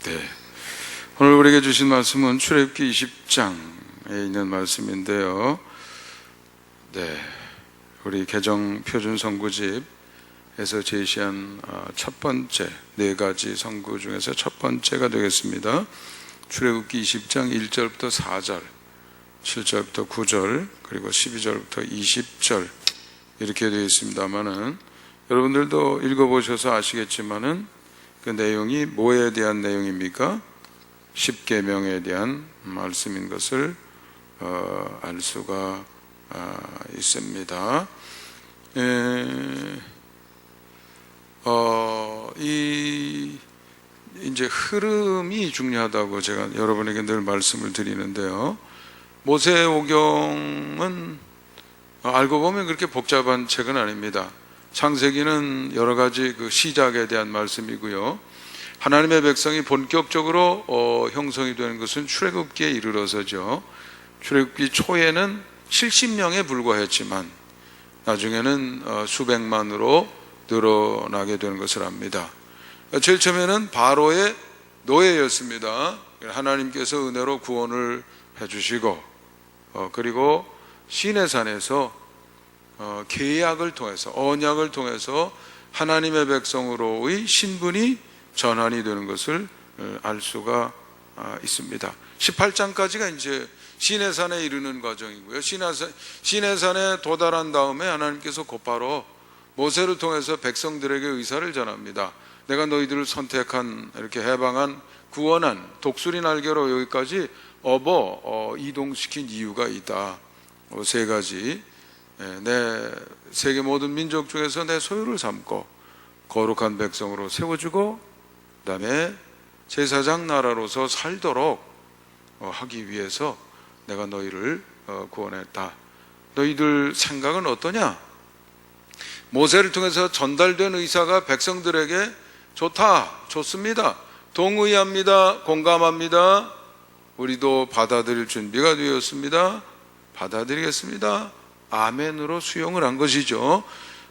네. 오늘 우리에게 주신 말씀은 출애굽기 20장에 있는 말씀인데요. 네. 우리 개정 표준 선구집에서 제시한 첫 번째 네 가지 선구 중에서 첫 번째가 되겠습니다. 출애굽기 20장 1절부터 4절, 7절부터 9절, 그리고 12절부터 20절 이렇게 되어 있습니다만은 여러분들도 읽어보셔서 아시겠지만은 그 내용이 뭐에 대한 내용입니까? 십계명에 대한 말씀인 것을 알 수가 있습니다. 이제 흐름이 중요하다고 제가 여러분에게 늘 말씀을 드리는데요. 모세오경은 알고 보면 그렇게 복잡한 책은 아닙니다. 창세기는 여러 가지 그 시작에 대한 말씀이고요. 하나님의 백성이 본격적으로 형성이 되는 것은 출애굽기에 이르러서죠. 출애굽기 초에는 70명에 불과했지만 나중에는 수백만으로 늘어나게 되는 것을 압니다. 제일 처음에는 바로의 노예였습니다. 하나님께서 은혜로 구원을 해주시고 그리고 시내산에서 계약을 통해서 언약을 통해서 하나님의 백성으로의 신분이 전환이 되는 것을 알 수가 있습니다. 18장까지가 이제 시내산에 이르는 과정이고요. 시내산에 도달한 다음에 하나님께서 곧바로 모세를 통해서 백성들에게 의사를 전합니다. 내가 너희들을 선택한, 이렇게 해방한, 구원한 독수리 날개로 여기까지 이동시킨 이유가 있다. 세 가지. 내 세계 모든 민족 중에서 내 소유를 삼고 거룩한 백성으로 세워주고 그 다음에 제사장 나라로서 살도록 하기 위해서 내가 너희를 구원했다. 너희들 생각은 어떠냐? 모세를 통해서 전달된 의사가 백성들에게 좋다, 좋습니다, 동의합니다, 공감합니다, 우리도 받아들일 준비가 되었습니다, 받아들이겠습니다, 아멘으로 수용을 한 것이죠.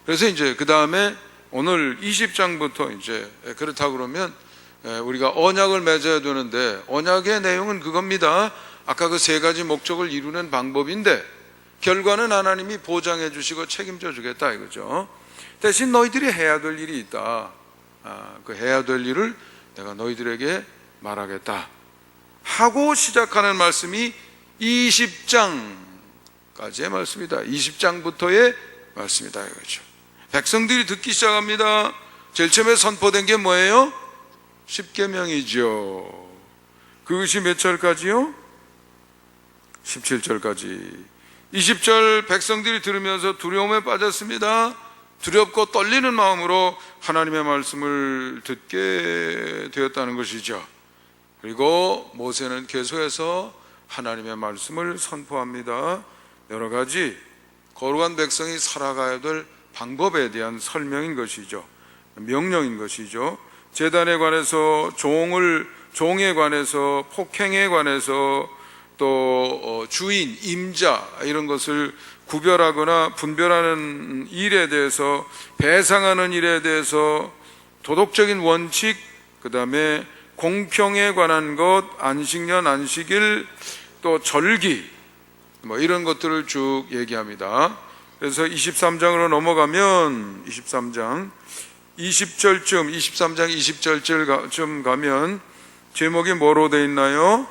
그래서 이제 그 다음에 오늘 20장부터 이제 그렇다 그러면 우리가 언약을 맺어야 되는데 언약의 내용은 그겁니다. 아까 그 세 가지 목적을 이루는 방법인데 결과는 하나님이 보장해 주시고 책임져 주겠다 이거죠. 대신 너희들이 해야 될 일이 있다. 그 해야 될 일을 내가 너희들에게 말하겠다 하고 시작하는 말씀이 20장까지의 말씀이다. 20장부터의 말씀이다 이거죠. 백성들이 듣기 시작합니다. 제일 처음에 선포된 게 뭐예요? 십계명이죠. 그것이 몇 절까지요? 17절까지. 20절 백성들이 들으면서 두려움에 빠졌습니다. 두렵고 떨리는 마음으로 하나님의 말씀을 듣게 되었다는 것이죠. 그리고 모세는 계속해서 하나님의 말씀을 선포합니다. 여러 가지 거룩한 백성이 살아가야 될 방법에 대한 설명인 것이죠. 명령인 것이죠. 제단에 관해서, 종에 관해서, 폭행에 관해서, 또 주인, 임자 이런 것을 구별하거나 분별하는 일에 대해서, 배상하는 일에 대해서, 도덕적인 원칙, 그 다음에 공평에 관한 것, 안식년, 안식일, 또 절기 이런 것들을 쭉 얘기합니다. 그래서 23장으로 넘어가면 23장 20절쯤 23장 20절쯤 가면 제목이 뭐로 되어 있나요?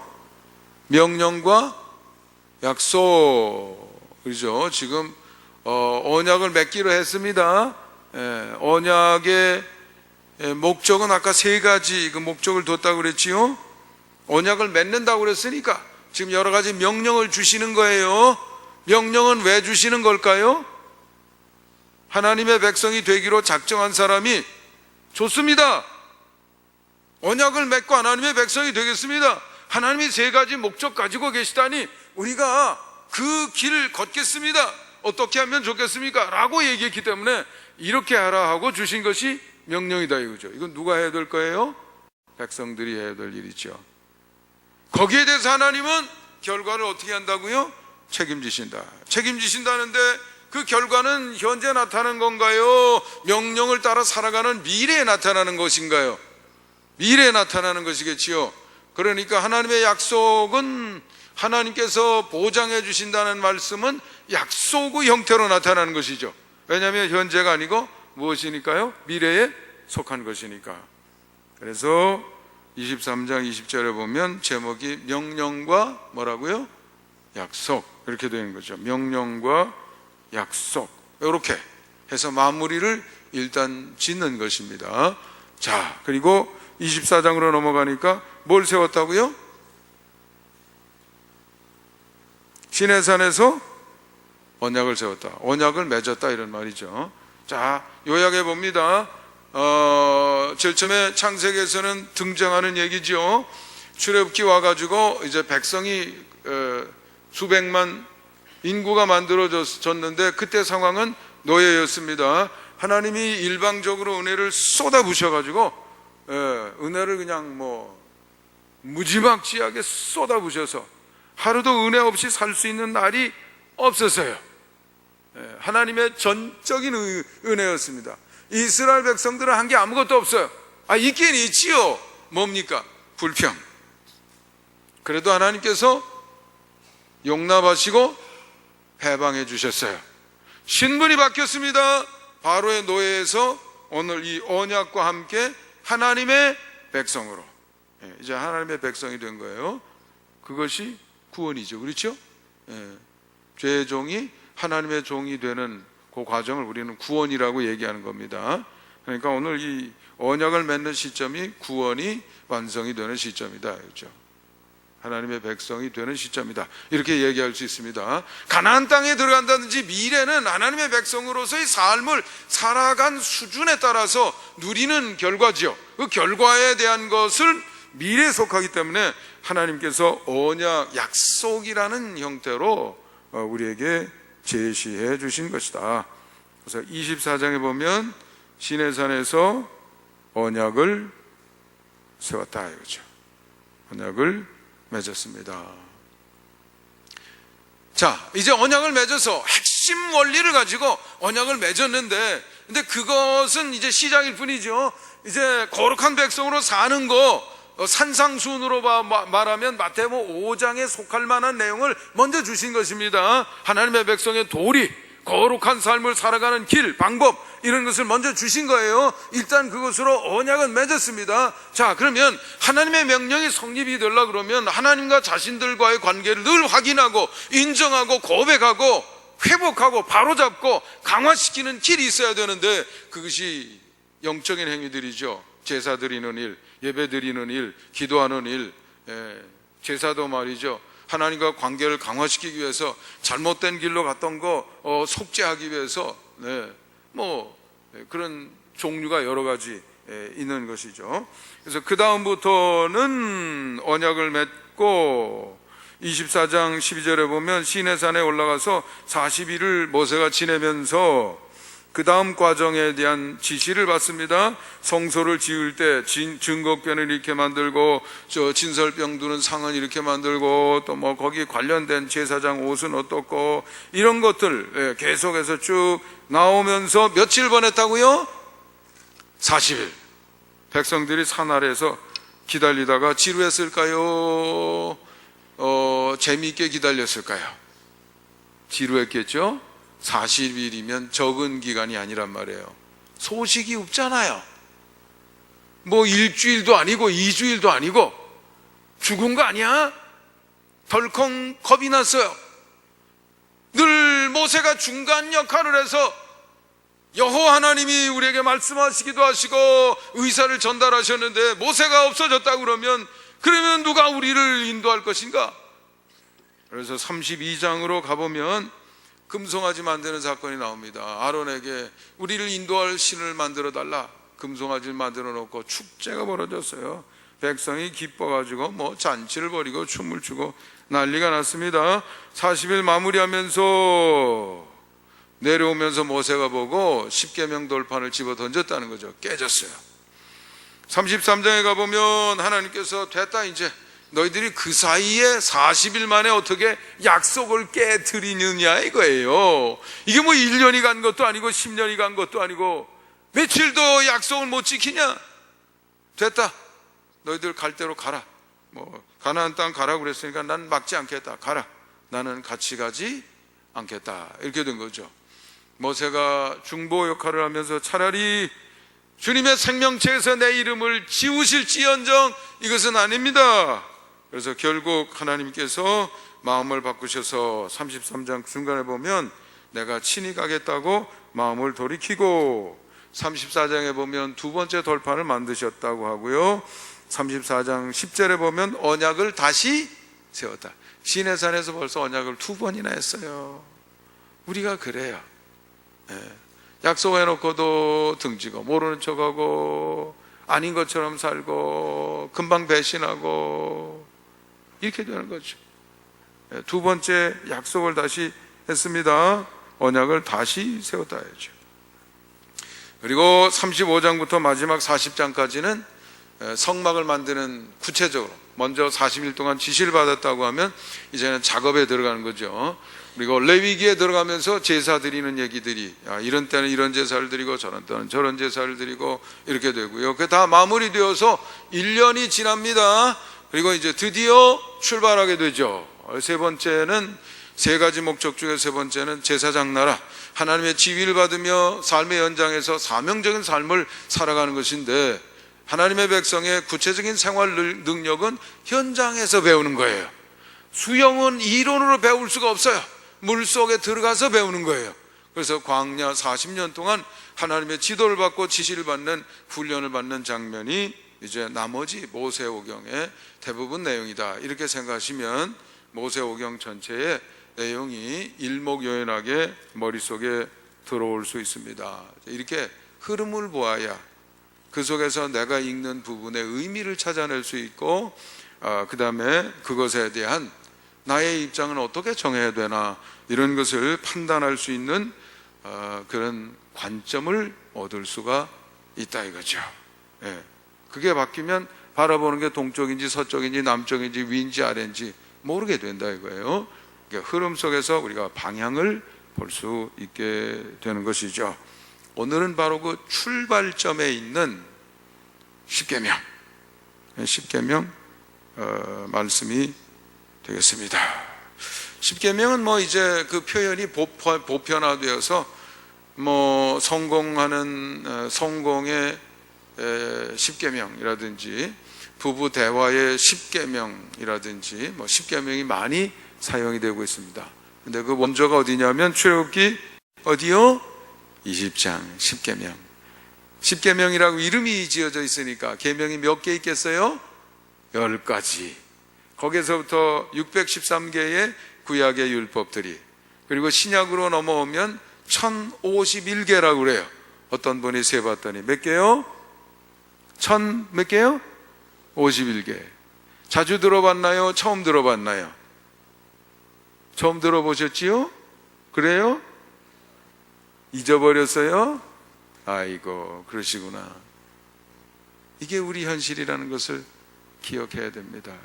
명령과 약속. 그렇죠? 지금 언약을 맺기로 했습니다. 언약의 목적은 아까 세 가지 그 목적을 뒀다고 그랬지요. 언약을 맺는다고 그랬으니까 지금 여러 가지 명령을 주시는 거예요. 명령은 왜 주시는 걸까요? 하나님의 백성이 되기로 작정한 사람이 좋습니다. 언약을 맺고 하나님의 백성이 되겠습니다. 하나님이 세 가지 목적 가지고 계시다니 우리가 그 길을 걷겠습니다. 어떻게 하면 좋겠습니까? 라고 얘기했기 때문에 이렇게 하라 하고 주신 것이 명령이다 이거죠. 이건 누가 해야 될 거예요? 백성들이 해야 될 일이죠. 거기에 대해서 하나님은 결과를 어떻게 한다고요? 책임지신다. 책임지신다는데 그 결과는 현재 나타나는 건가요? 명령을 따라 살아가는 미래에 나타나는 것인가요? 미래에 나타나는 것이겠지요. 그러니까 하나님의 약속은 하나님께서 보장해 주신다는 말씀은 약속의 형태로 나타나는 것이죠. 왜냐하면 현재가 아니고 무엇이니까요? 미래에 속한 것이니까. 그래서 23장 20절에 보면 제목이 명령과 뭐라고요? 약속, 이렇게 되는 거죠. 명령과 약속, 이렇게 해서 마무리를 일단 짓는 것입니다. 자, 그리고 24장으로 넘어가니까 뭘 세웠다고요? 시내산에서 언약을 세웠다, 언약을 맺었다, 이런 말이죠. 자, 요약해 봅니다. 제일 처음에 창세기에서는 등장하는 얘기죠. 출애굽기 와가지고 이제 백성이 수백만 인구가 만들어졌는데 그때 상황은 노예였습니다. 하나님이 일방적으로 은혜를 쏟아부셔가지고 은혜를 그냥 무지막지하게 쏟아부셔서 하루도 은혜 없이 살 수 있는 날이 없었어요. 하나님의 전적인 은혜였습니다. 이스라엘 백성들은 한 게 아무것도 없어요. 있긴 있지요. 뭡니까? 불평. 그래도 하나님께서 용납하시고 해방해 주셨어요. 신분이 바뀌었습니다. 바로의 노예에서 오늘 이 언약과 함께 하나님의 백성으로, 이제 하나님의 백성이 된 거예요. 그것이 구원이죠. 그렇죠? 죄의 종이 하나님의 종이 되는 그 과정을 우리는 구원이라고 얘기하는 겁니다. 그러니까 오늘 이 언약을 맺는 시점이 구원이 완성이 되는 시점이다, 그렇죠? 하나님의 백성이 되는 시점이다, 이렇게 얘기할 수 있습니다. 가나안 땅에 들어간다든지 미래는 하나님의 백성으로서의 삶을 살아간 수준에 따라서 누리는 결과지요. 그 결과에 대한 것을 미래에 속하기 때문에 하나님께서 언약, 약속이라는 형태로 우리에게 제시해 주신 것이다. 그래서 24장에 보면 시내산에서 언약을 세웠다, 이거죠. 언약을 맺었습니다. 자, 이제 언약을 맺어서 핵심 원리를 가지고 언약을 맺었는데, 근데 그것은 이제 시작일 뿐이죠. 이제 거룩한 백성으로 사는 거, 산상순으로 말하면 마태복음 5장에 속할 만한 내용을 먼저 주신 것입니다. 하나님의 백성의 도리, 거룩한 삶을 살아가는 길, 방법, 이런 것을 먼저 주신 거예요. 일단 그것으로 언약은 맺었습니다. 자, 그러면 하나님의 명령이 성립이 되려고 그러면 하나님과 자신들과의 관계를 늘 확인하고 인정하고 고백하고 회복하고 바로잡고 강화시키는 길이 있어야 되는데, 그것이 영적인 행위들이죠. 제사 드리는 일, 예배 드리는 일, 기도하는 일, 제사도 말이죠. 하나님과 관계를 강화시키기 위해서 잘못된 길로 갔던 거 속죄하기 위해서 그런 종류가 여러 가지 있는 것이죠. 그래서 그 다음부터는 언약을 맺고 24장 12절에 보면 시내산에 올라가서 40일을 모세가 지내면서 그 다음 과정에 대한 지시를 받습니다. 성소를 지을 때 증거궤를 이렇게 만들고, 진설병 두는 상은 이렇게 만들고, 또 거기 관련된 제사장 옷은 어떻고, 이런 것들 계속해서 쭉 나오면서 며칠 보냈다고요? 40일. 백성들이 산 아래에서 기다리다가 지루했을까요? 재미있게 기다렸을까요? 지루했겠죠? 40일이면 적은 기간이 아니란 말이에요. 소식이 없잖아요. 일주일도 아니고 2주일도 아니고 죽은 거 아니야? 덜컹 겁이 났어요. 늘 모세가 중간 역할을 해서 여호와 하나님이 우리에게 말씀하시기도 하시고 의사를 전달하셨는데 모세가 없어졌다 그러면 누가 우리를 인도할 것인가? 그래서 32장으로 가보면 금송아지 만드는 사건이 나옵니다. 아론에게 우리를 인도할 신을 만들어 달라. 금송아지를 만들어 놓고 축제가 벌어졌어요. 백성이 기뻐가지고 잔치를 벌이고 춤을 추고 난리가 났습니다. 40일 마무리하면서 내려오면서 모세가 보고 십계명 돌판을 집어 던졌다는 거죠. 깨졌어요. 33장에 가보면 하나님께서 됐다, 이제 너희들이 그 사이에 40일 만에 어떻게 약속을 깨뜨리느냐 이거예요. 이게 1년이 간 것도 아니고 10년이 간 것도 아니고 며칠도 약속을 못 지키냐? 됐다, 너희들 갈 대로 가라. 가나안 땅 가라 그랬으니까 난 막지 않겠다. 가라. 나는 같이 가지 않겠다. 이렇게 된 거죠. 모세가 중보 역할을 하면서 차라리 주님의 생명책에서 내 이름을 지우실지언정 이것은 아닙니다. 그래서 결국 하나님께서 마음을 바꾸셔서 33장 중간에 보면 내가 친히 가겠다고 마음을 돌이키고, 34장에 보면 두 번째 돌판을 만드셨다고 하고요, 34장 10절에 보면 언약을 다시 세웠다. 시내산에서 벌써 언약을 두 번이나 했어요. 우리가 그래요. 약속해놓고도 등지고 모르는 척하고 아닌 것처럼 살고 금방 배신하고 이렇게 되는 거죠. 두 번째 약속을 다시 했습니다. 언약을 다시 세웠다 해야죠. 그리고 35장부터 마지막 40장까지는 성막을 만드는, 구체적으로 먼저 40일 동안 지시를 받았다고 하면 이제는 작업에 들어가는 거죠. 그리고 레위기에 들어가면서 제사 드리는 얘기들이, 이런 때는 이런 제사를 드리고 저런 때는 저런 제사를 드리고 이렇게 되고요. 그게 다 마무리되어서 1년이 지납니다. 그리고 이제 드디어 출발하게 되죠. 세 번째는, 세 가지 목적 중에 세 번째는 제사장 나라, 하나님의 지위를 받으며 삶의 현장에서 사명적인 삶을 살아가는 것인데, 하나님의 백성의 구체적인 생활 능력은 현장에서 배우는 거예요. 수영은 이론으로 배울 수가 없어요. 물속에 들어가서 배우는 거예요. 그래서 광야 40년 동안 하나님의 지도를 받고 지시를 받는, 훈련을 받는 장면이 이제 나머지 모세오경의 대부분 내용이다, 이렇게 생각하시면 모세오경 전체의 내용이 일목요연하게 머릿속에 들어올 수 있습니다. 이렇게 흐름을 보아야 그 속에서 내가 읽는 부분의 의미를 찾아낼 수 있고, 그 다음에 그것에 대한 나의 입장은 어떻게 정해야 되나, 이런 것을 판단할 수 있는 그런 관점을 얻을 수가 있다 이거죠. 그게 바뀌면 바라보는 게 동쪽인지 서쪽인지 남쪽인지 위인지 아래인지 모르게 된다 이거예요. 그러니까 흐름 속에서 우리가 방향을 볼 수 있게 되는 것이죠. 오늘은 바로 그 출발점에 있는 십계명 말씀이 되겠습니다. 십계명은 이제 그 표현이 보편화되어서 성공의 십계명이라든지 부부 대화의 십계명이라든지 십계명이 많이 사용이 되고 있습니다. 근데 그 원조가 어디냐면 출애굽기 어디요? 20장 십계명. 십계명이라고 이름이 지어져 있으니까 계명이 몇 개 있겠어요? 10가지. 거기서부터 613개의 구약의 율법들이, 그리고 신약으로 넘어오면 1051개라고 그래요. 어떤 분이 세봤더니 몇 개요? 몇 개요? 51개. 자주 들어봤나요? 처음 들어봤나요? 처음 들어보셨지요? 그래요? 잊어버렸어요? 아이고, 그러시구나. 이게 우리 현실이라는 것을 기억해야 됩니다.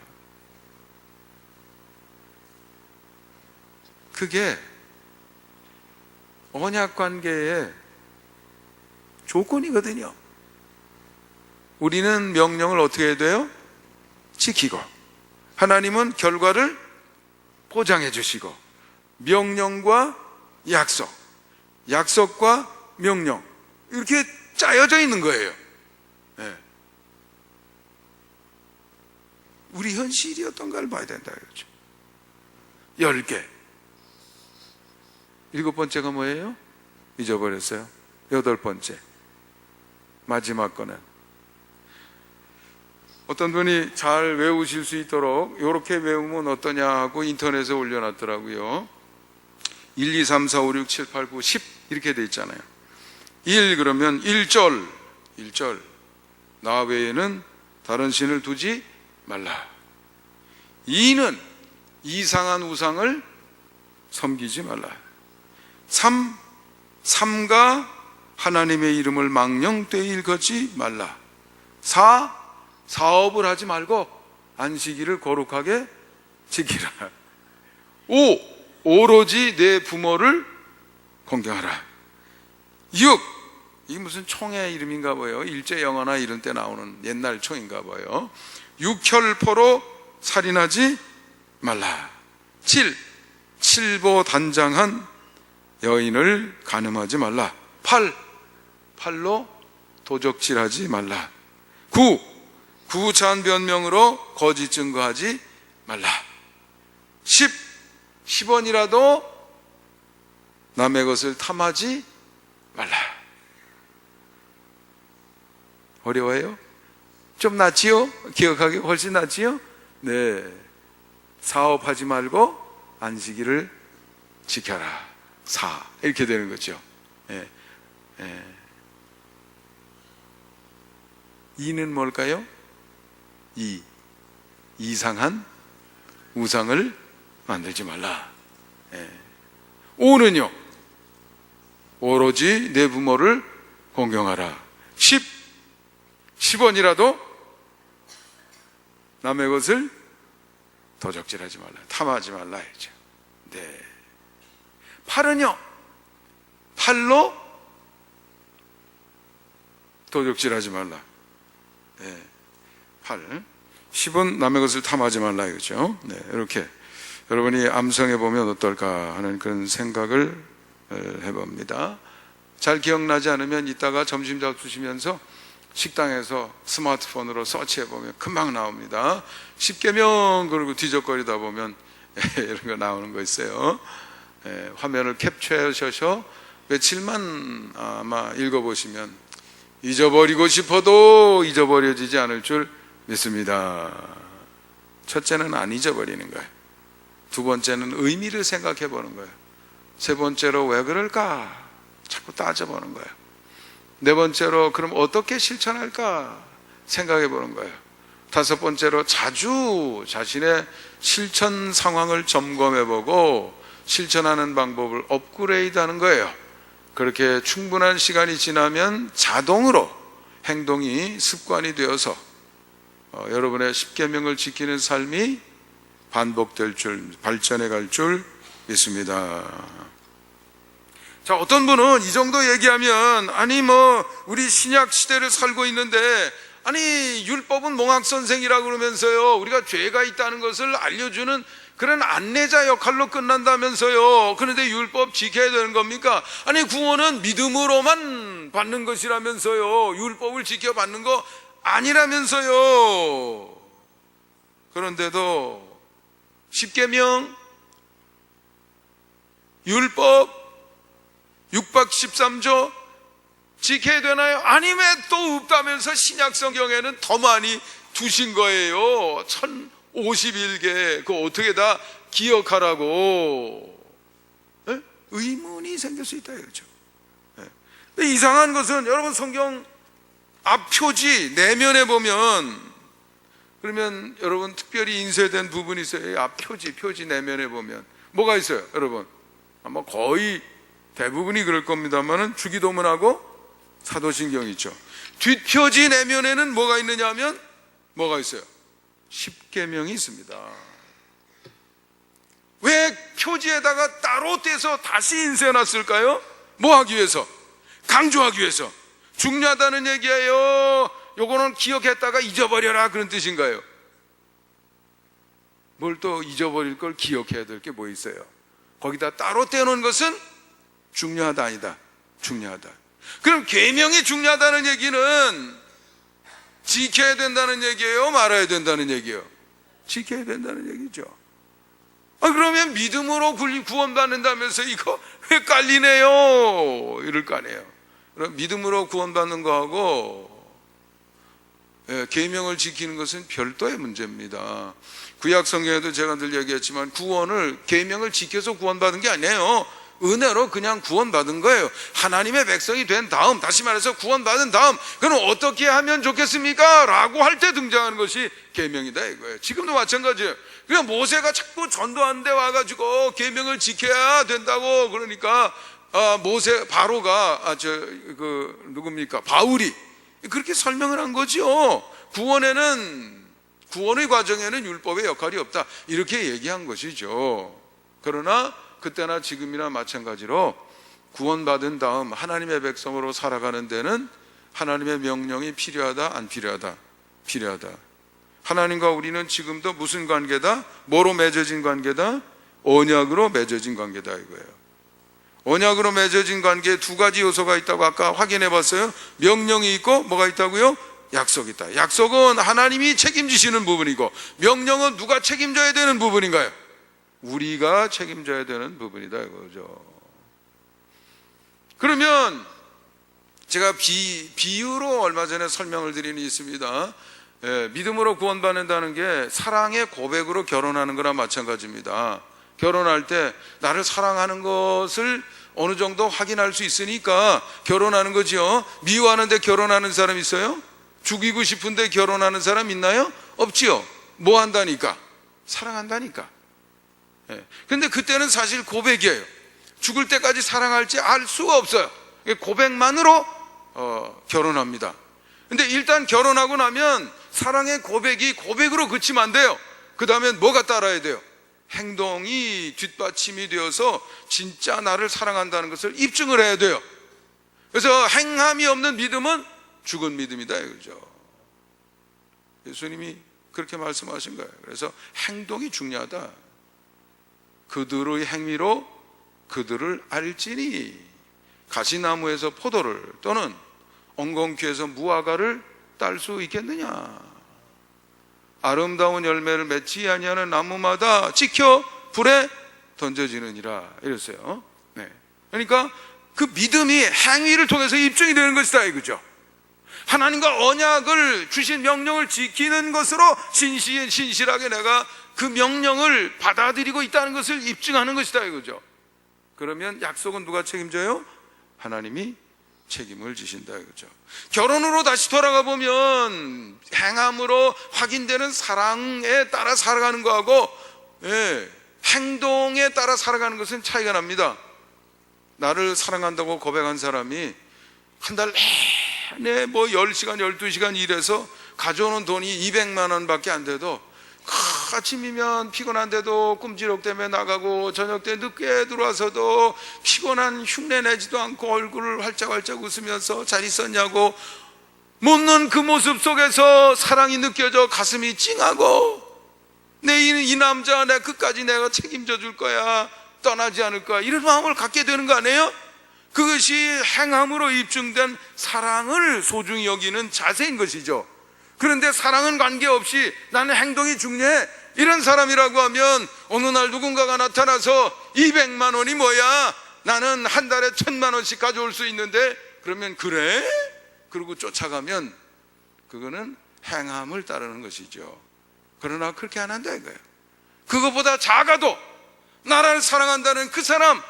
그게 언약 관계의 조건이거든요. 우리는 명령을 어떻게 해야 돼요? 지키고, 하나님은 결과를 보장해 주시고, 명령과 약속과 명령, 이렇게 짜여져 있는 거예요. 우리 현실이 어떤가를 봐야 된다 이거죠. 10개. 7번째가 뭐예요? 잊어버렸어요. 8번째, 마지막 거는, 어떤 분이 잘 외우실 수 있도록 이렇게 외우면 어떠냐 하고 인터넷에 올려놨더라고요. 1, 2, 3, 4, 5, 6, 7, 8, 9, 10 이렇게 돼 있잖아요. 1 그러면 1절 나 외에는 다른 신을 두지 말라. 2는 이상한 우상을 섬기지 말라. 3가 하나님의 이름을 망령되이 일컫지 말라. 4, 사업을 하지 말고 안식일을 거룩하게 지키라. 5, 오로지 내 부모를 공경하라. 6, 이게 무슨 총의 이름인가 봐요. 일제영화나 이런 때 나오는 옛날 총인가 봐요. 6혈포로 살인하지 말라. 7. 칠보단장한 여인을 간음하지 말라. 8. 팔로 도적질하지 말라. 9. 구차한 변명으로 거짓 증거하지 말라. 10. 10원이라도 남의 것을 탐하지 말라. 어려워요? 좀 낫지요? 기억하기 훨씬 낫지요? 네. 사업하지 말고 안식일을 지켜라. 이렇게 되는 거죠. 예. 예. 2는 뭘까요? 이상한 우상을 만들지 말라. 예. 5는요, 오로지 내 부모를 공경하라. 10원이라도 남의 것을 도적질하지 말라. 탐하지 말라 했죠. 네. 8은요, 팔로 도적질하지 말라. 네. 8. 10은 남의 것을 탐하지 말라 이거죠. 네. 이렇게 여러분이 암송해 보면 어떨까 하는 그런 생각을 해봅니다. 잘 기억나지 않으면 이따가 점심 잡수시면서 식당에서 스마트폰으로 서치해 보면 금방 나옵니다. 10계명 그러고 뒤적거리다 보면 이런 거 나오는 거 있어요. 화면을 캡처하셔서 며칠만 아마 읽어보시면 잊어버리고 싶어도 잊어버려지지 않을 줄 믿습니다. 첫째는 안 잊어버리는 거예요. 두 번째는 의미를 생각해 보는 거예요. 세 번째로 왜 그럴까 자꾸 따져보는 거예요. 네 번째로 그럼 어떻게 실천할까 생각해 보는 거예요. 다섯 번째로 자주 자신의 실천 상황을 점검해 보고 실천하는 방법을 업그레이드하는 거예요. 그렇게 충분한 시간이 지나면 자동으로 행동이 습관이 되어서 여러분의 10계명을 지키는 삶이 반복될 줄, 발전해 갈 줄 믿습니다. 자, 어떤 분은 이 정도 얘기하면 아니 우리 신약 시대를 살고 있는데 아니 율법은 몽학선생이라고 그러면서요, 우리가 죄가 있다는 것을 알려주는 그런 안내자 역할로 끝난다면서요. 그런데 율법 지켜야 되는 겁니까? 아니 구원은 믿음으로만 받는 것이라면서요. 율법을 지켜 받는 거 아니라면서요. 그런데도 10계명, 율법, 6박 13조 지켜야 되나요? 아니 왜 또 없다면서 신약 성경에는 더 많이 두신 거예요. 1051개 그거 어떻게 다 기억하라고. 네? 의문이 생길 수 있다 이거죠. 네. 근데 이상한 것은 여러분 성경 앞표지 내면에 보면 그러면 여러분 특별히 인쇄된 부분이 있어요. 앞표지 내면에 보면 뭐가 있어요 여러분? 아마 거의 대부분이 그럴 겁니다만은 주기도문하고 사도신경이 있죠. 뒷표지 내면에는 뭐가 있느냐 하면 뭐가 있어요? 10계명이 있습니다. 왜 표지에다가 따로 떼서 다시 인쇄해놨을까요? 뭐 하기 위해서? 강조하기 위해서. 중요하다는 얘기예요. 요거는 기억했다가 잊어버려라 그런 뜻인가요? 뭘 또 잊어버릴 걸 기억해야 될 게 뭐 있어요? 거기다 따로 떼놓은 것은 중요하다 아니다? 중요하다. 그럼 계명이 중요하다는 얘기는 지켜야 된다는 얘기예요? 말아야 된다는 얘기예요? 지켜야 된다는 얘기죠. 그러면 믿음으로 구원받는다면서 이거 왜 깔리네요? 이럴 거 아니에요. 그럼 믿음으로 구원받는 거하고 계명을 지키는 것은 별도의 문제입니다. 구약 성경에도 제가 늘 얘기했지만 구원을 계명을 지켜서 구원받은 게 아니에요. 은혜로 그냥 구원받은 거예요. 하나님의 백성이 된 다음, 다시 말해서 구원받은 다음, 그럼 어떻게 하면 좋겠습니까? 라고 할 때 등장하는 것이 계명이다 이거예요. 지금도 마찬가지예요. 그냥 모세가 자꾸 전도하는 데 와가지고 계명을 지켜야 된다고 그러니까 모세 바로가 누굽니까? 바울이 그렇게 설명을 한 거죠. 구원의 과정에는 율법의 역할이 없다 이렇게 얘기한 것이죠. 그러나 그때나 지금이나 마찬가지로 구원받은 다음 하나님의 백성으로 살아가는 데는 하나님의 명령이 필요하다, 안 필요하다? 필요하다. 하나님과 우리는 지금도 무슨 관계다? 뭐로 맺어진 관계다? 언약으로 맺어진 관계다 이거예요. 언약으로 맺어진 관계에 두 가지 요소가 있다고 아까 확인해 봤어요. 명령이 있고 뭐가 있다고요? 약속이 있다. 약속은 하나님이 책임지시는 부분이고, 명령은 누가 책임져야 되는 부분인가요? 우리가 책임져야 되는 부분이다 이거죠. 그러면 제가 비유로 얼마 전에 설명을 드린 게 있습니다. 믿음으로 구원받는다는 게 사랑의 고백으로 결혼하는 거나 마찬가지입니다. 결혼할 때 나를 사랑하는 것을 어느 정도 확인할 수 있으니까 결혼하는 거지요. 미워하는데 결혼하는 사람 있어요? 죽이고 싶은데 결혼하는 사람 있나요? 없지요. 뭐 한다니까? 사랑한다니까. 근데 그때는 사실 고백이에요. 죽을 때까지 사랑할지 알 수가 없어요. 고백만으로 결혼합니다. 근데 일단 결혼하고 나면 사랑의 고백이 고백으로 그치면 안 돼요. 그 다음엔 뭐가 따라야 돼요? 행동이 뒷받침이 되어서 진짜 나를 사랑한다는 것을 입증을 해야 돼요. 그래서 행함이 없는 믿음은 죽은 믿음이다 이거죠. 예수님이 그렇게 말씀하신 거예요. 그래서 행동이 중요하다. 그들의 행위로 그들을 알지니 가시나무에서 포도를 또는 엉겅퀴에서 무화과를 딸 수 있겠느냐. 아름다운 열매를 맺지 아니하는 나무마다 찍혀 불에 던져지느니라 이랬어요. 그러니까 그 믿음이 행위를 통해서 입증이 되는 것이다 이거죠. 하나님과 언약을 주신 명령을 지키는 것으로 신실하게 내가 그 명령을 받아들이고 있다는 것을 입증하는 것이다 이거죠. 그러면 약속은 누가 책임져요? 하나님이 책임을 지신다 이거죠. 결혼으로 다시 돌아가 보면 행함으로 확인되는 사랑에 따라 살아가는 거하고 행동에 따라 살아가는 것은 차이가 납니다. 나를 사랑한다고 고백한 사람이 한 달 내내 뭐 10시간 12시간 일해서 가져오는 돈이 200만 원밖에 안 돼도 아침이면 피곤한데도 끔지럭 때문에 나가고 저녁 때 늦게 들어와서도 피곤한 흉내 내지도 않고 얼굴을 활짝활짝 웃으면서 잘 있었냐고 묻는 그 모습 속에서 사랑이 느껴져 가슴이 찡하고 이 남자 내 끝까지 내가 책임져 줄 거야, 떠나지 않을 거야, 이런 마음을 갖게 되는 거 아니에요? 그것이 행함으로 입증된 사랑을 소중히 여기는 자세인 것이죠. 그런데 사랑은 관계없이 나는 행동이 중요해 이런 사람이라고 하면 어느 날 누군가가 나타나서 200만 원이 뭐야, 나는 한 달에 1000만 원씩 가져올 수 있는데, 그러면 그래? 그러고 쫓아가면 그거는 행함을 따르는 것이죠. 그러나 그렇게 안 한다 이거예요. 그것보다 작아도 나라를 사랑한다는 그 사람,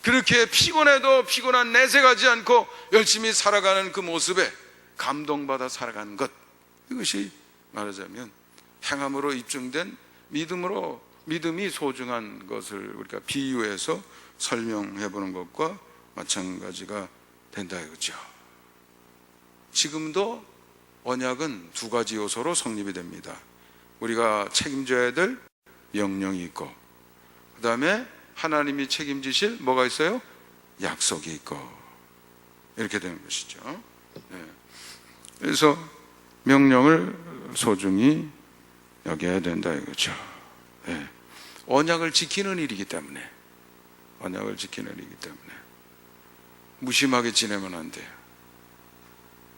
그렇게 피곤해도 피곤한 내색하지 않고 열심히 살아가는 그 모습에 감동받아 살아가는 것, 이것이 말하자면 행함으로 입증된 믿음이 소중한 것을 우리가 비유해서 설명해 보는 것과 마찬가지가 된다 이거죠. 지금도 언약은 두 가지 요소로 성립이 됩니다. 우리가 책임져야 될 명령이 있고, 그 다음에 하나님이 책임지실 뭐가 있어요? 약속이 있고, 이렇게 되는 것이죠. 그래서 명령을 소중히 여겨야 된다 이거죠. 언약을 지키는 일이기 때문에, 언약을 지키는 일이기 때문에 무심하게 지내면 안 돼요.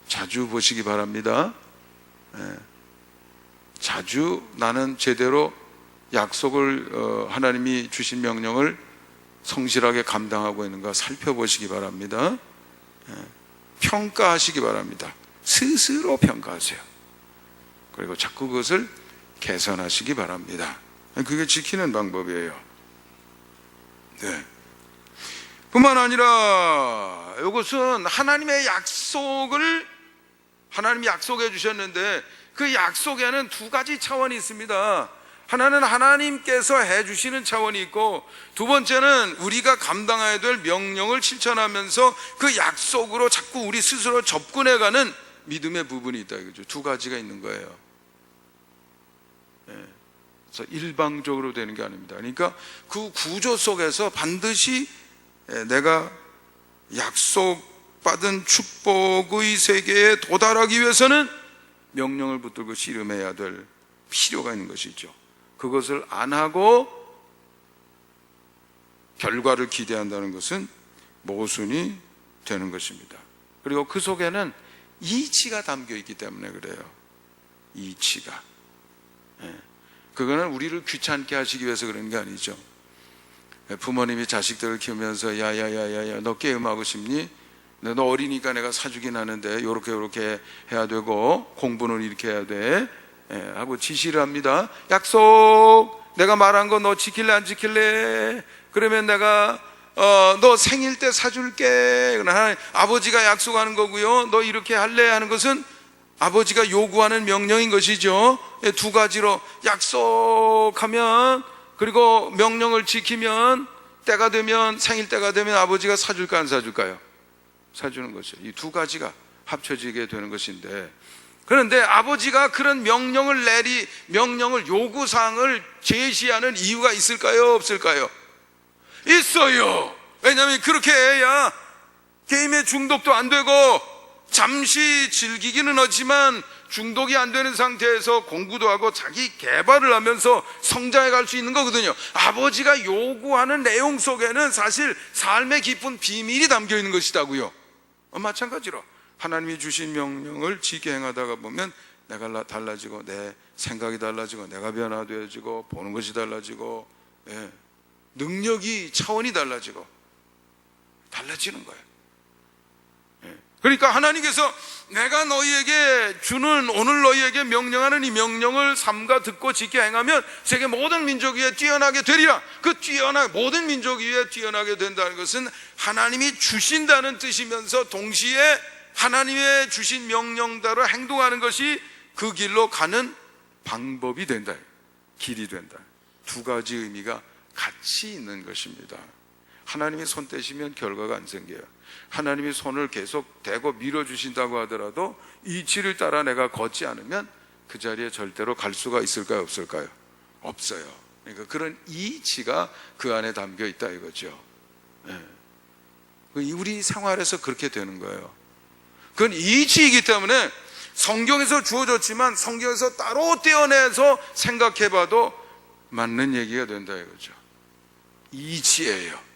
자주 보시기 바랍니다. 자주 나는 제대로 약속을 하나님이 주신 명령을 성실하게 감당하고 있는가 살펴보시기 바랍니다. 평가하시기 바랍니다. 스스로 평가하세요. 그리고 자꾸 그것을 개선하시기 바랍니다. 그게 지키는 방법이에요. 뿐만 아니라 이것은 하나님의 약속을 하나님이 약속해 주셨는데, 그 약속에는 두 가지 차원이 있습니다. 하나는 하나님께서 해주시는 차원이 있고, 두 번째는 우리가 감당해야 될 명령을 실천하면서 그 약속으로 자꾸 우리 스스로 접근해가는 믿음의 부분이 있다 이거죠. 두 가지가 있는 거예요. 그래서 일방적으로 되는 게 아닙니다. 그러니까 그 구조 속에서 반드시 내가 약속받은 축복의 세계에 도달하기 위해서는 명령을 붙들고 씨름해야 될 필요가 있는 것이죠. 그것을 안 하고 결과를 기대한다는 것은 모순이 되는 것입니다. 그리고 그 속에는 이치가 담겨 있기 때문에 그래요. 이치가. 그거는 우리를 귀찮게 하시기 위해서 그런 게 아니죠. 부모님이 자식들을 키우면서 야야야야야 너 게임하고 싶니? 너 어리니까 내가 사주긴 하는데 요렇게 해야 되고 공부는 이렇게 해야 돼 하고 지시를 합니다. 약속 내가 말한 거 너 지킬래 안 지킬래? 그러면 내가 너 생일 때 사줄게. 아버지가 약속하는 거고요. 너 이렇게 할래 하는 것은 아버지가 요구하는 명령인 것이죠. 두 가지로 약속하면 그리고 명령을 지키면 때가 되면 생일 때가 되면 아버지가 사줄까 안 사줄까요? 사주는 것이죠. 이 두 가지가 합쳐지게 되는 것인데 그런데 아버지가 그런 명령을 요구사항을 제시하는 이유가 있을까요? 없을까요? 있어요. 왜냐하면 그렇게 해야 게임에 중독도 안 되고 잠시 즐기기는 하지만 중독이 안 되는 상태에서 공부도 하고 자기 개발을 하면서 성장해 갈 수 있는 거거든요. 아버지가 요구하는 내용 속에는 사실 삶의 깊은 비밀이 담겨 있는 것이다고요. 마찬가지로 하나님이 주신 명령을 지게 행하다가 보면 내가 달라지고 내 생각이 달라지고 내가 변화되어지고 보는 것이 달라지고 능력이 차원이 달라지는 거예요. 그러니까 하나님께서 내가 너희에게 주는 오늘 너희에게 명령하는 이 명령을 삼가 듣고 지켜 행하면 세계 모든 민족 위에 뛰어나게 되리라. 모든 민족 위에 뛰어나게 된다는 것은 하나님이 주신다는 뜻이면서 동시에 하나님의 주신 명령대로 행동하는 것이 그 길로 가는 방법이 된다. 길이 된다. 두 가지 의미가 같이 있는 것입니다. 하나님이 손 떼시면 결과가 안 생겨요. 하나님이 손을 계속 대고 밀어주신다고 하더라도 이치를 따라 내가 걷지 않으면 그 자리에 절대로 갈 수가 있을까요? 없을까요? 없어요. 그러니까 그런 이치가 그 안에 담겨 있다 이거죠. 우리 생활에서 그렇게 되는 거예요. 그건 이치이기 때문에 성경에서 주어졌지만 성경에서 따로 떼어내서 생각해봐도 맞는 얘기가 된다 이거죠. 이치예요.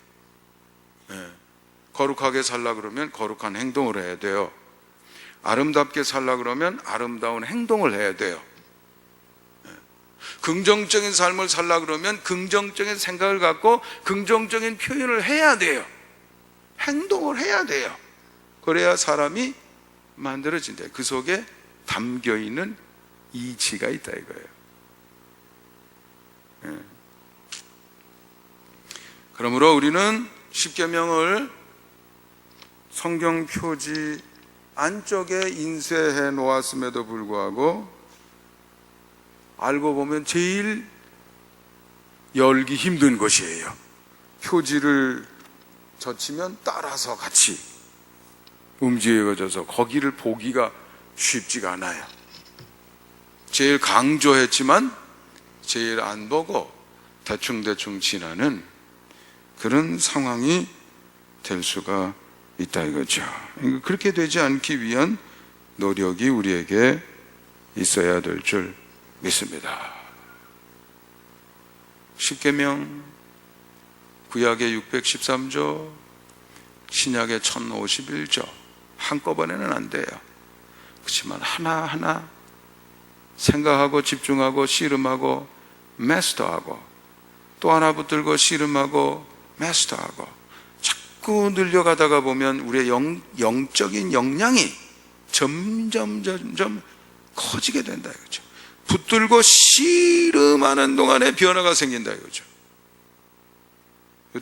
거룩하게 살라 그러면 거룩한 행동을 해야 돼요. 아름답게 살라 그러면 아름다운 행동을 해야 돼요. 긍정적인 삶을 살라 그러면 긍정적인 생각을 갖고 긍정적인 표현을 해야 돼요. 행동을 해야 돼요. 그래야 사람이 만들어진다. 그 속에 담겨있는 이치가 있다 이거예요. 그러므로 우리는 십계명을 성경 표지 안쪽에 인쇄해 놓았음에도 불구하고 알고 보면 제일 열기 힘든 것이에요. 표지를 젖히면 따라서 같이 움직여져서 거기를 보기가 쉽지가 않아요. 제일 강조했지만 제일 안 보고 대충대충 지나는 그런 상황이 될 수가 있다 이거죠. 그렇게 되지 않기 위한 노력이 우리에게 있어야 될 줄 믿습니다. 십계명, 구약의 613조, 신약의 1051조 한꺼번에는 안 돼요. 그렇지만 하나하나 생각하고 집중하고 씨름하고 마스터하고 또 하나 붙들고 씨름하고 마스터하고 자꾸 늘려가다가 보면 우리의 영적인 역량이 점점 커지게 된다 이거죠. 붙들고 씨름하는 동안에 변화가 생긴다 이거죠.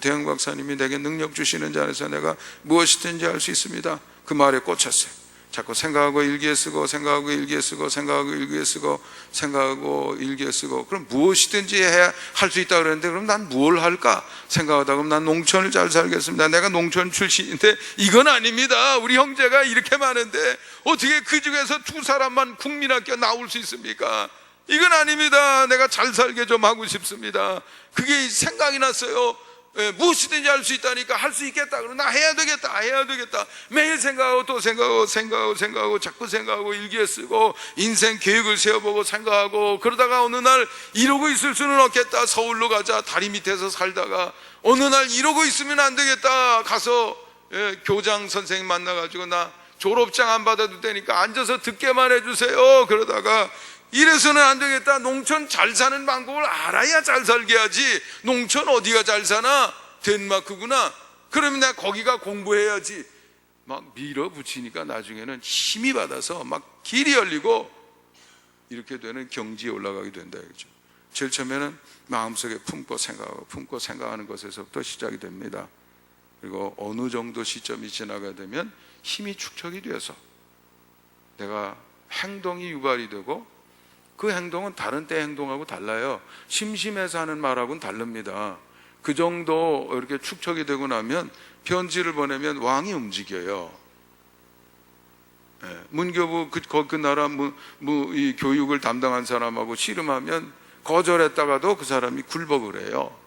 대형 박사님이 내게 능력 주시는 자 안에서 내가 무엇이든지 할 수 있습니다. 그 말에 꽂혔어요. 자꾸 생각하고 일기에 쓰고 생각하고 일기에 쓰고 생각하고 일기에 쓰고 생각하고 일기에 쓰고 그럼 무엇이든지 해야 할 수 있다 그랬는데 그럼 난 뭘 할까 생각하다 그럼 난 농촌을 잘 살겠습니다. 내가 농촌 출신인데 이건 아닙니다. 우리 형제가 이렇게 많은데 어떻게 그 중에서 두 사람만 국민학교 나올 수 있습니까? 이건 아닙니다. 내가 잘 살게 좀 하고 싶습니다. 그게 생각이 났어요. 무엇이든지 할 수 있다니까 할 수 있겠다. 그러나 해야 되겠다. 매일 생각하고 또 생각하고 자꾸 생각하고 일기에 쓰고 인생 계획을 세워보고 생각하고 그러다가 어느 날 이러고 있을 수는 없겠다. 서울로 가자. 다리 밑에서 살다가 어느 날 이러고 있으면 안 되겠다. 가서 교장 선생님 만나가지고 나 졸업장 안 받아도 되니까 앉아서 듣게만 해주세요. 그러다가 이래서는 안 되겠다. 농촌 잘 사는 방법을 알아야 잘 살게 하지. 농촌 어디가 잘 사나? 덴마크구나. 그러면 내가 거기가 공부해야지. 막 밀어붙이니까 나중에는 힘이 받아서 막 길이 열리고 이렇게 되는 경지에 올라가게 된다. 그죠? 제일 처음에는 마음속에 품고 생각하는 것에서부터 시작이 됩니다. 그리고 어느 정도 시점이 지나가게 되면 힘이 축적이 되어서 내가 행동이 유발이 되고 그 행동은 다른 때 행동하고 달라요. 심심해서 하는 말하고는 다릅니다. 그 정도 이렇게 축적이 되고 나면 편지를 보내면 왕이 움직여요. 문교부 그 나라 이 교육을 담당한 사람하고 씨름하면 거절했다가도 그 사람이 굴복을 해요.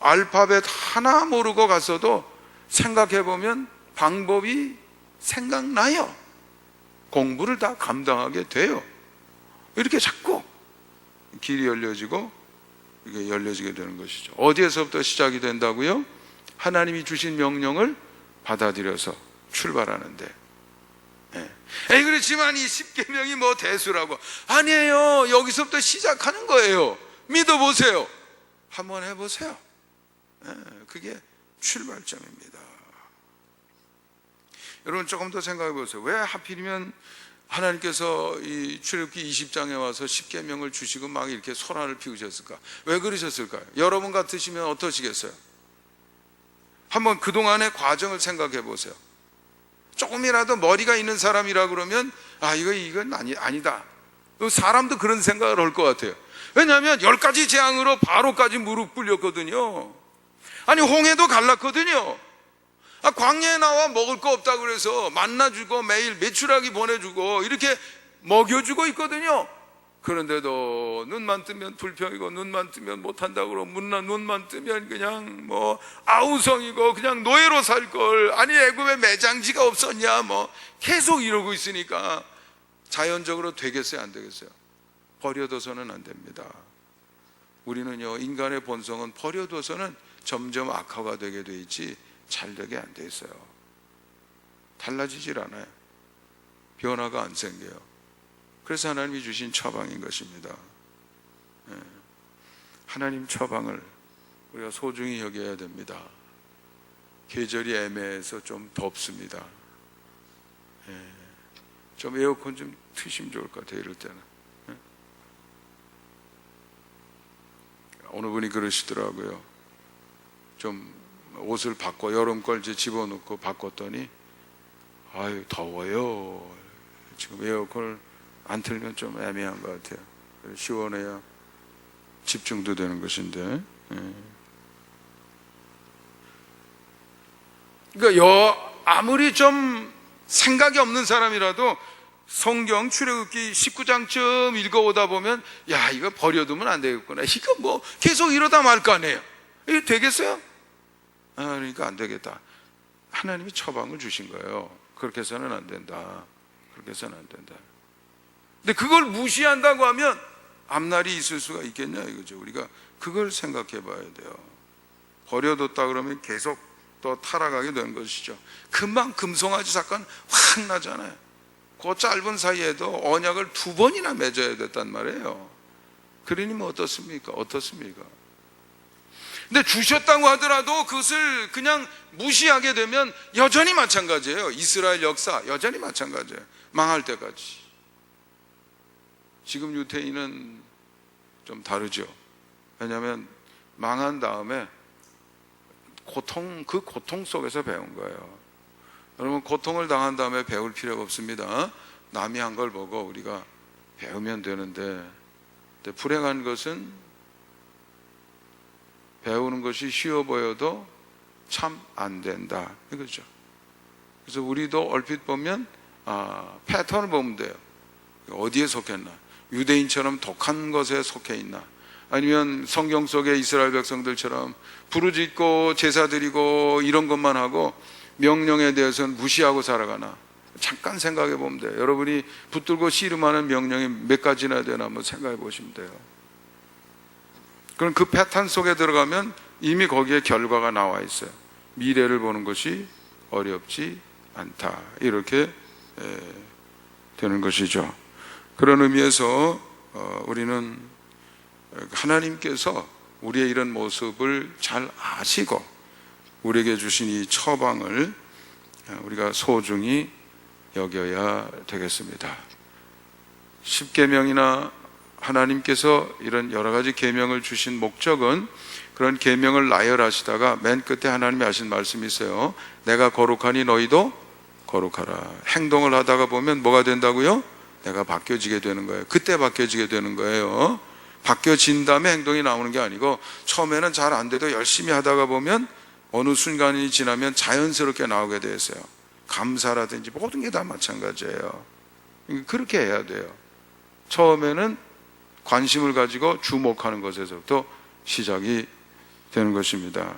알파벳 하나 모르고 갔어도 생각해보면 방법이 생각나요. 공부를 다 감당하게 돼요. 이렇게 자꾸 길이 열려지고 이게 열려지게 되는 것이죠. 어디에서부터 시작이 된다고요? 하나님이 주신 명령을 받아들여서 출발하는데. 그렇지만 이 10계명이 뭐 대수라고. 아니에요. 여기서부터 시작하는 거예요. 믿어보세요. 한번 해보세요. 그게 출발점입니다. 여러분 조금 더 생각해 보세요. 왜 하필이면 하나님께서 이 출애굽기 20장에 와서 10계명을 주시고 막 이렇게 소란을 피우셨을까? 왜 그러셨을까요? 여러분 같으시면 어떠시겠어요? 한번 그동안의 과정을 생각해 보세요. 조금이라도 머리가 있는 사람이라 그러면 이건 아니다. 사람도 그런 생각을 할 것 같아요. 왜냐하면 10가지 재앙으로 바로까지 무릎 꿇렸거든요. 아니 홍해도 갈랐거든요. 광야에 나와 먹을 거 없다고 그래서 만나주고 매일 메추라기 보내주고 이렇게 먹여주고 있거든요. 그런데도 눈만 뜨면 불평이고 눈만 뜨면 못한다고 그러고 눈만 뜨면 그냥 뭐 아우성이고 그냥 노예로 살걸. 아니 애굽에 매장지가 없었냐 뭐 계속 이러고 있으니까 자연적으로 되겠어요 안 되겠어요? 버려둬서는 안 됩니다. 우리는요 인간의 본성은 버려둬서는 점점 악화가 되게 돼 있지 잘 되게 안 돼 있어요. 달라지질 않아요. 변화가 안 생겨요. 그래서 하나님이 주신 처방인 것입니다. 하나님 처방을 우리가 소중히 여겨야 됩니다. 계절이 애매해서 좀 덥습니다. 좀 에어컨 좀 트시면 좋을 것 같아요. 이럴 때는. 어느 분이 그러시더라고요. 좀 옷을 바꿔 여름 걸 이제 집어넣고 바꿨더니 더워요. 지금 에어컨을 안 틀면 좀 애매한 것 같아요. 시원해야 집중도 되는 것인데. 그러니까 아무리 좀 생각이 없는 사람이라도 성경 출애굽기 19장쯤 읽어오다 보면 이거 버려두면 안 되겠구나. 이거 뭐 계속 이러다 말 거 아니에요. 이거 되겠어요? 그러니까 안 되겠다. 하나님이 처방을 주신 거예요. 그렇게 해서는 안 된다. 그렇게 해서는 안 된다. 근데 그걸 무시한다고 하면 앞날이 있을 수가 있겠냐 이거죠. 우리가 그걸 생각해 봐야 돼요. 버려뒀다 그러면 계속 또 타락하게 되는 것이죠. 금방 금송아지 사건 확 나잖아요. 그 짧은 사이에도 언약을 2번이나 맺어야 됐단 말이에요. 그러니 뭐 어떻습니까? 근데 주셨다고 하더라도 그것을 그냥 무시하게 되면 여전히 마찬가지예요. 이스라엘 역사 여전히 마찬가지예요. 망할 때까지. 지금 유태인은 좀 다르죠. 왜냐하면 망한 다음에 그 고통 속에서 배운 거예요. 여러분 고통을 당한 다음에 배울 필요가 없습니다. 남이 한 걸 보고 우리가 배우면 되는데 불행한 것은 배우는 것이 쉬워 보여도 참 안 된다 이거죠. 그래서 우리도 얼핏 보면 패턴을 보면 돼요. 어디에 속했나? 유대인처럼 독한 것에 속해 있나? 아니면 성경 속의 이스라엘 백성들처럼 부르짖고 제사 드리고 이런 것만 하고 명령에 대해서는 무시하고 살아가나? 잠깐 생각해 보면 돼요. 여러분이 붙들고 씨름하는 명령이 몇 가지나 되나 한번 생각해 보시면 돼요. 그럼 그 패턴 속에 들어가면 이미 거기에 결과가 나와 있어요. 미래를 보는 것이 어렵지 않다, 이렇게 되는 것이죠. 그런 의미에서 우리는 하나님께서 우리의 이런 모습을 잘 아시고 우리에게 주신 이 처방을 우리가 소중히 여겨야 되겠습니다. 10계명이나 하나님께서 이런 여러 가지 계명을 주신 목적은 그런 계명을 나열하시다가 맨 끝에 하나님이 하신 말씀이 있어요. 내가 거룩하니 너희도 거룩하라. 행동을 하다가 보면 뭐가 된다고요? 내가 바뀌어지게 되는 거예요. 그때 바뀌어지게 되는 거예요. 바뀌어진 다음에 행동이 나오는 게 아니고 처음에는 잘 안 돼도 열심히 하다가 보면 어느 순간이 지나면 자연스럽게 나오게 돼 있어요. 감사라든지 모든 게 다 마찬가지예요. 그렇게 해야 돼요. 처음에는 관심을 가지고 주목하는 것에서부터 시작이 되는 것입니다.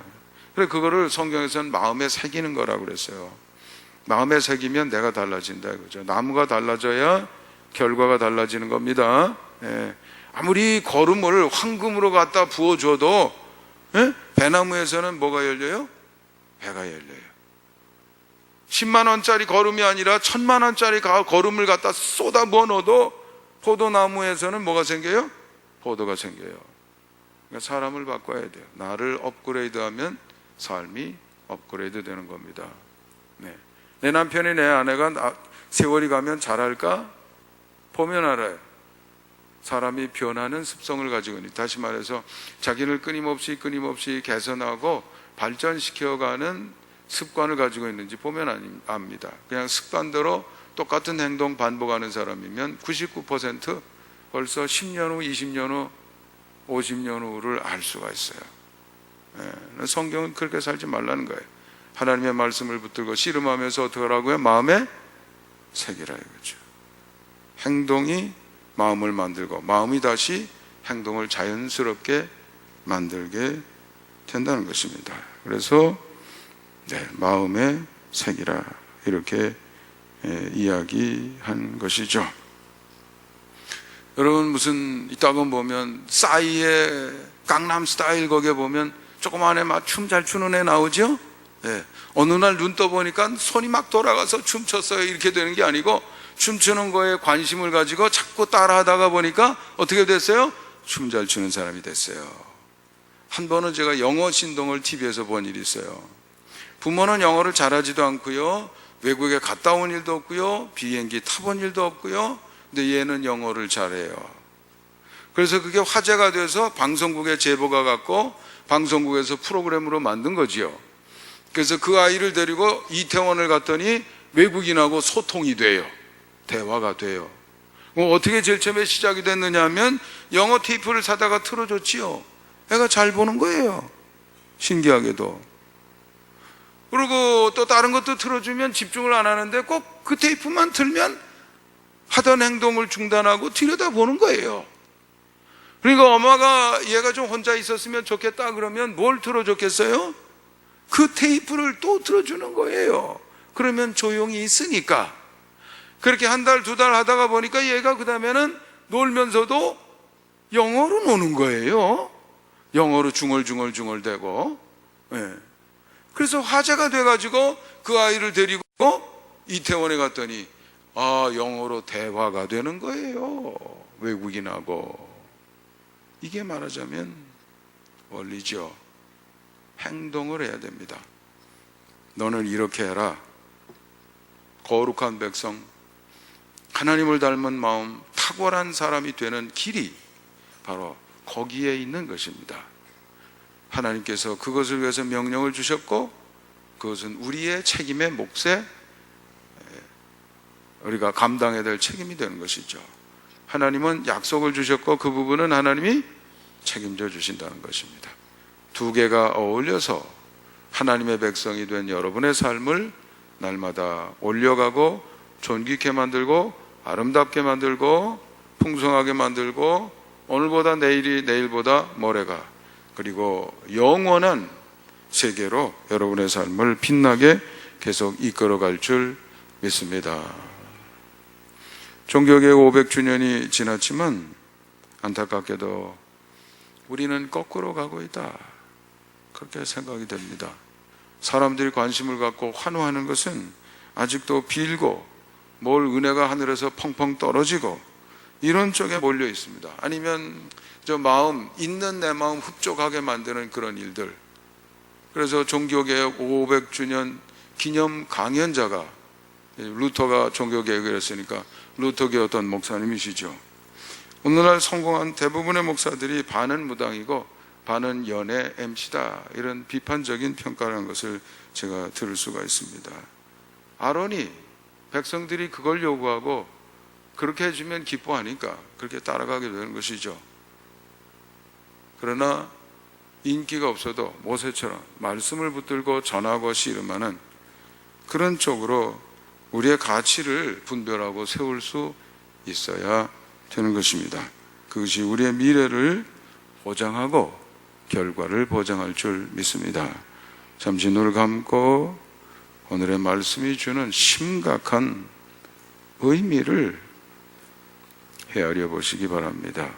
그래, 그거를 성경에서는 마음에 새기는 거라고 그랬어요. 마음에 새기면 내가 달라진다 이거죠. 나무가 달라져야 결과가 달라지는 겁니다. 예. 아무리 거름을 황금으로 갖다 부어줘도 배나무에서는 뭐가 열려요? 배가 열려요. 10만 원짜리 거름이 아니라 1000만 원짜리 거름을 갖다 쏟아 부어 넣어도 포도나무에서는 뭐가 생겨요? 포도가 생겨요. 그러니까 사람을 바꿔야 돼요. 나를 업그레이드하면 삶이 업그레이드 되는 겁니다. 네. 내 남편이 내 아내가 세월이 가면 잘할까? 보면 알아요. 사람이 변하는 습성을 가지고 있는, 다시 말해서 자기를 끊임없이 개선하고 발전시켜가는 습관을 가지고 있는지 보면 압니다. 그냥 습관대로 똑같은 행동 반복하는 사람이면 99% 벌써 10년 후, 20년 후, 50년 후를 알 수가 있어요. 네. 성경은 그렇게 살지 말라는 거예요. 하나님의 말씀을 붙들고 씨름하면서 어떻게 하라고요? 마음에 새기라 이거죠. 행동이 마음을 만들고 마음이 다시 행동을 자연스럽게 만들게 된다는 것입니다. 그래서 마음에 새기라 이렇게 이야기한 것이죠. 여러분, 무슨 이따가 보면 싸이의 강남 스타일 거기에 보면 조그만 애 막 춤 잘 추는 애 나오죠? 네. 어느 날 눈 떠보니까 손이 막 돌아가서 춤췄어요. 이렇게 되는 게 아니고 춤추는 거에 관심을 가지고 자꾸 따라 하다가 보니까 어떻게 됐어요? 춤 잘 추는 사람이 됐어요. 한 번은 제가 영어 신동을 TV에서 본 일이 있어요. 부모는 영어를 잘하지도 않고요, 외국에 갔다 온 일도 없고요, 비행기 타본 일도 없고요, 근데 얘는 영어를 잘해요. 그래서 그게 화제가 돼서 방송국에 제보가 갔고 방송국에서 프로그램으로 만든 거지요. 그래서 그 아이를 데리고 이태원을 갔더니 외국인하고 소통이 돼요. 대화가 돼요. 어떻게 제일 처음에 시작이 됐느냐 하면 영어 테이프를 사다가 틀어줬지요. 애가 잘 보는 거예요. 신기하게도. 그리고 또 다른 것도 틀어주면 집중을 안 하는데 꼭 그 테이프만 틀면 하던 행동을 중단하고 들여다보는 거예요. 그러니까 엄마가 얘가 좀 혼자 있었으면 좋겠다 그러면 뭘 틀어줬겠어요? 그 테이프를 또 틀어주는 거예요. 그러면 조용히 있으니까. 그렇게 한 달, 두 달 하다가 보니까 얘가 그 다음에는 놀면서도 영어로 노는 거예요. 영어로 중얼중얼대고. 네. 그래서 화제가 돼가지고 그 아이를 데리고 이태원에 갔더니 영어로 대화가 되는 거예요. 외국인하고. 이게 말하자면 원리죠. 행동을 해야 됩니다. 너는 이렇게 해라. 거룩한 백성, 하나님을 닮은 마음, 탁월한 사람이 되는 길이 바로 거기에 있는 것입니다. 하나님께서 그것을 위해서 명령을 주셨고 그것은 우리의 책임의 몫에 우리가 감당해야 될 책임이 되는 것이죠. 하나님은 약속을 주셨고 그 부분은 하나님이 책임져 주신다는 것입니다. 두 개가 어울려서 하나님의 백성이 된 여러분의 삶을 날마다 올려가고 존귀케 만들고 아름답게 만들고 풍성하게 만들고 오늘보다 내일이, 내일보다 모레가, 그리고 영원한 세계로 여러분의 삶을 빛나게 계속 이끌어갈 줄 믿습니다. 종교개혁 500주년이 지났지만 안타깝게도 우리는 거꾸로 가고 있다, 그렇게 생각이 됩니다. 사람들이 관심을 갖고 환호하는 것은 아직도 빌고 뭘 은혜가 하늘에서 펑펑 떨어지고 이런 쪽에 몰려 있습니다. 아니면 저 마음, 있는 내 마음 흡족하게 만드는 그런 일들. 그래서 종교개혁 500주년 기념 강연자가, 루터가 종교개혁을 했으니까 루터계 어떤 목사님이시죠. 오늘날 성공한 대부분의 목사들이 반은 무당이고 반은 연애 MC다, 이런 비판적인 평가를 한 것을 제가 들을 수가 있습니다. 아론이 백성들이 그걸 요구하고 그렇게 해주면 기뻐하니까 그렇게 따라가게 되는 것이죠. 그러나 인기가 없어도 모세처럼 말씀을 붙들고 전하고 씨름하는 그런 쪽으로 우리의 가치를 분별하고 세울 수 있어야 되는 것입니다. 그것이 우리의 미래를 보장하고 결과를 보장할 줄 믿습니다. 잠시 눈을 감고 오늘의 말씀이 주는 심각한 의미를 헤아려 보시기 바랍니다.